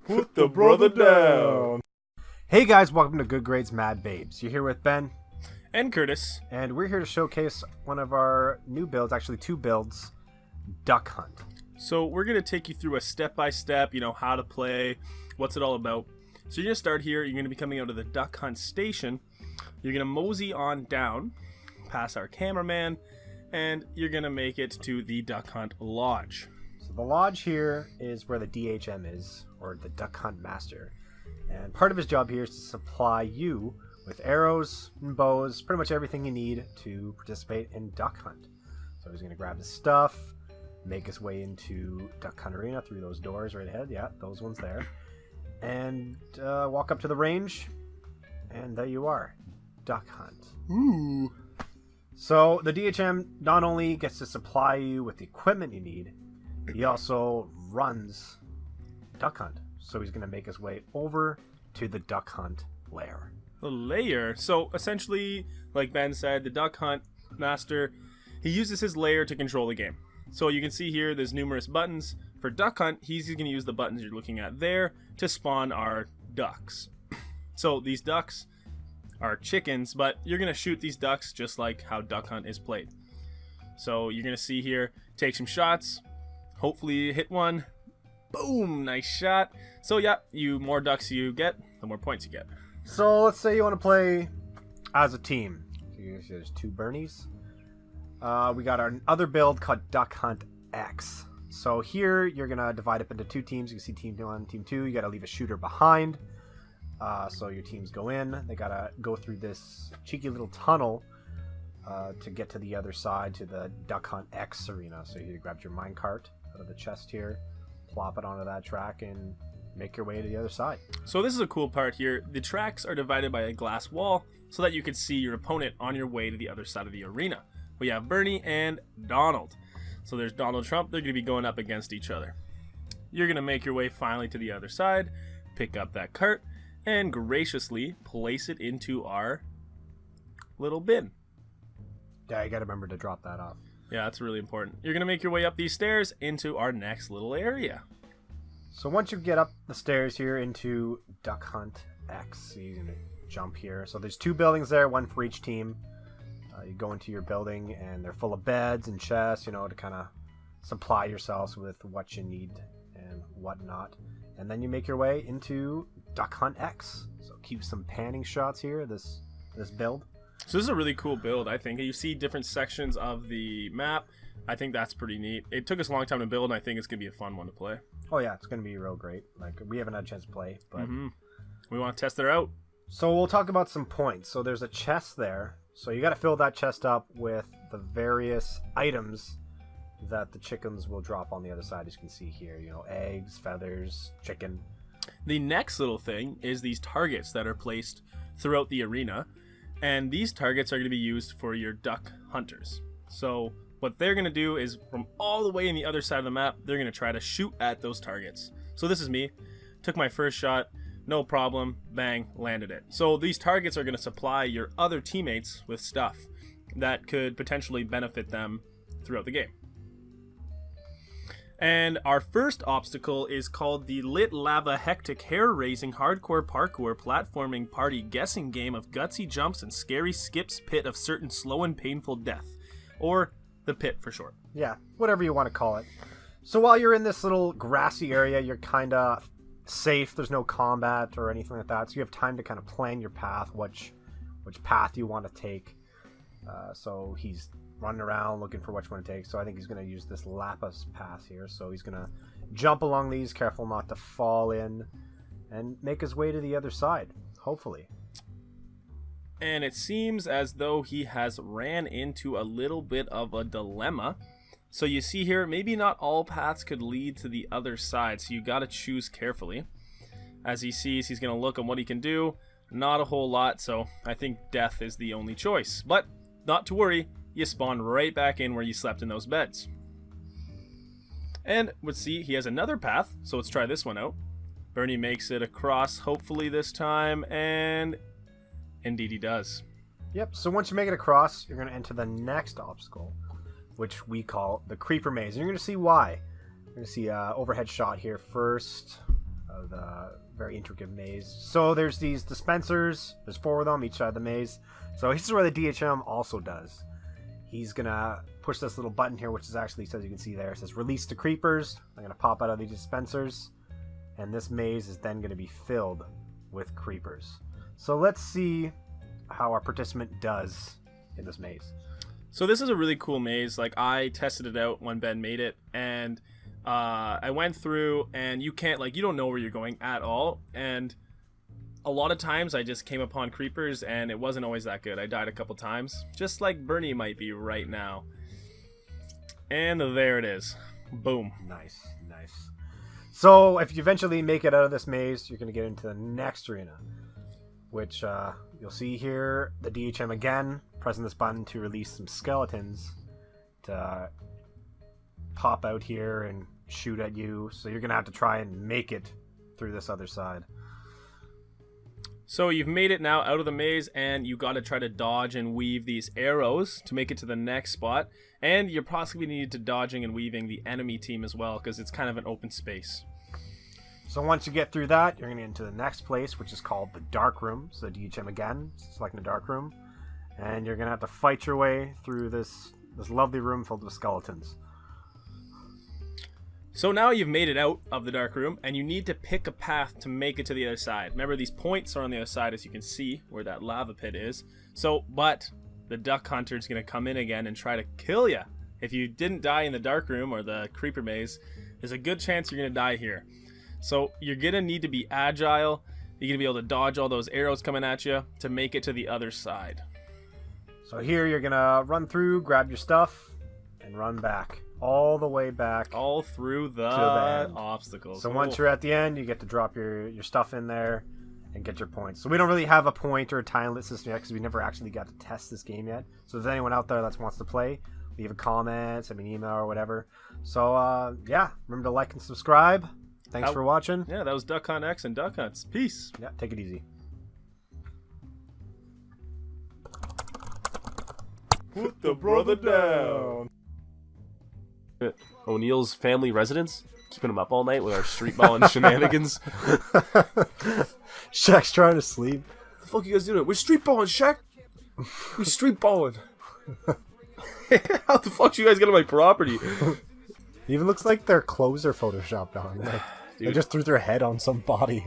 Put the brother down. Hey guys, welcome to Good Grades Mad Babes. You're here with Ben. And Curtis. And we're here to showcase one of our new builds, actually two builds, Duck Hunt. So we're going to take you through a step-by-step, how to play, what's it all about. So you're going to start here, you're going to be coming out of the Duck Hunt station. You're going to mosey on down, past our cameraman, and you're going to make it to the Duck Hunt Lodge. So the lodge here is where the DHM is, or the Duck Hunt Master. And part of his job here is to supply you with arrows and bows, pretty much everything you need to participate in Duck Hunt. So he's going to grab his stuff, make his way into Duck Hunt Arena through those doors right ahead. Yeah, those ones there. And walk up to the range, and there you are. Duck Hunt. Ooh. So the DHM not only gets to supply you with the equipment you need, he also runs Duck Hunt. So he's going to make his way over to the Duck Hunt lair. The lair. So essentially, like Ben said, the Duck Hunt Master, he uses his lair to control the game. So you can see here there's numerous buttons. For Duck Hunt, he's going to use the buttons you're looking at there to spawn our ducks. So these ducks are chickens, but you're going to shoot these ducks just like how Duck Hunt is played. So you're going to see here, take some shots, hopefully you hit one. Boom, nice shot. So yeah, more ducks you get, the more points you get. So let's say you want to play as a team. There's two Bernies. We got our other build called Duck Hunt X. So here you're gonna divide up into two teams. You can see team 1, team 2. You gotta leave a shooter behind. So your teams go in. They gotta go through this cheeky little tunnel to get to the other side, to the Duck Hunt X arena. So you grab your minecart out of the chest here, plop it onto that track, and make your way to the other side. So this is a cool part here. The tracks are divided by a glass wall so that you can see your opponent on your way to the other side of the arena. We have Bernie and Donald. So there's Donald Trump. They're going to be going up against each other. You're going to make your way finally to the other side, pick up that cart, and graciously place it into our little bin. Yeah, you got to remember to drop that off. Yeah, that's really important. You're going to make your way up these stairs into our next little area. So once you get up the stairs here into Duck Hunt X, you're going to jump here. So there's two buildings there, one for each team. You go into your building and they're full of beds and chests, to kind of supply yourselves with what you need and whatnot. And then you make your way into Duck Hunt X. So keep some panning shots here, this build. So this is a really cool build, I think. You see different sections of the map. I think that's pretty neat. It took us a long time to build, and I think it's going to be a fun one to play. Oh yeah, it's going to be real great. Like, we haven't had a chance to play, but we want to test it out. So we'll talk about some points. So there's a chest there. So you got to fill that chest up with the various items that the chickens will drop on the other side, as you can see here. Eggs, feathers, chicken. The next little thing is these targets that are placed throughout the arena. And these targets are going to be used for your duck hunters. So what they're going to do is, from all the way in the other side of the map, they're going to try to shoot at those targets. So this is me. Took my first shot. No problem. Bang. Landed it. So these targets are going to supply your other teammates with stuff that could potentially benefit them throughout the game. And our first obstacle is called the Lit Lava Hectic Hair-Raising Hardcore Parkour Platforming Party Guessing Game of Gutsy Jumps and Scary Skips Pit of Certain Slow and Painful Death. Or the Pit for short. Yeah, whatever you want to call it. So while you're in this little grassy area, you're kind of safe. There's no combat or anything like that, so you have time to kind of plan your path, which path you want to take. So he's running around looking for which one to take, so I think he's going to use this lapis path here. So he's going to jump along these, careful not to fall in, and make his way to the other side, hopefully. And it seems as though he has ran into a little bit of a dilemma. So you see here, maybe not all paths could lead to the other side, so you got to choose carefully. As he sees, he's going to look at what he can do. Not a whole lot, so I think death is the only choice. But not to worry, you spawn right back in where you slept in those beds. And let's see, he has another path, so let's try this one out. Bernie makes it across, hopefully this time, and indeed he does. Yep, so once you make it across, you're going to enter the next obstacle, which we call the Creeper Maze. And you're going to see why. You're going to see an overhead shot here first. of the very intricate maze. So there's these dispensers. There's 4 of them each side of the maze. So this is where the DHM also does. He's gonna push this little button here, which is actually, as you can see there, it says release the creepers. I'm gonna pop out of these dispensers, and this maze is then gonna be filled with creepers. So let's see how our participant does in this maze. So this is a really cool maze. Like, I tested it out when Ben made it, and I went through, and you don't know where you're going at all, and a lot of times I just came upon creepers, and it wasn't always that good. I died a couple times, just like Bernie might be right now. And there it is. Boom. Nice. So if you eventually make it out of this maze, you're going to get into the next arena, which you'll see here, the DHM again, pressing this button to release some skeletons to pop out here and shoot at you. So you're going to have to try and make it through this other side. So you've made it now out of the maze, and you got to try to dodge and weave these arrows to make it to the next spot. And you're possibly needed to dodging and weaving the enemy team as well, because it's kind of an open space. So once you get through that, you're going to get into the next place, which is called the Dark Room. So DHM again, selecting the Dark Room. And you're going to have to fight your way through this lovely room filled with skeletons. So now you've made it out of the dark room, and you need to pick a path to make it to the other side. Remember, these points are on the other side, as you can see, where that lava pit is. But the duck hunter is going to come in again and try to kill you. If you didn't die in the dark room or the creeper maze, there's a good chance you're going to die here. So you're going to need to be agile. You're going to be able to dodge all those arrows coming at you to make it to the other side. So here you're going to run through, grab your stuff, and run back. All the way back. All through the end. obstacles. So once you're at the end, you get to drop your stuff in there and get your points. So we don't really have a point or a time limit system yet because we never actually got to test this game yet. So if there's anyone out there that wants to play, leave a comment, send me an email or whatever. So yeah, remember to like and subscribe. Thanks for watching. Yeah, that was Duck Hunt X and Duck Hunts. Peace. Yeah, take it easy. Put the brother down. O'Neill's family residence, keeping him up all night with our street ball and shenanigans. Shaq's trying to sleep. What the fuck you guys doing? We're street balling, Shaq. We're street balling. How the fuck you guys get on my property? It even looks like their clothes are photoshopped on. Like, they just threw their head on some body.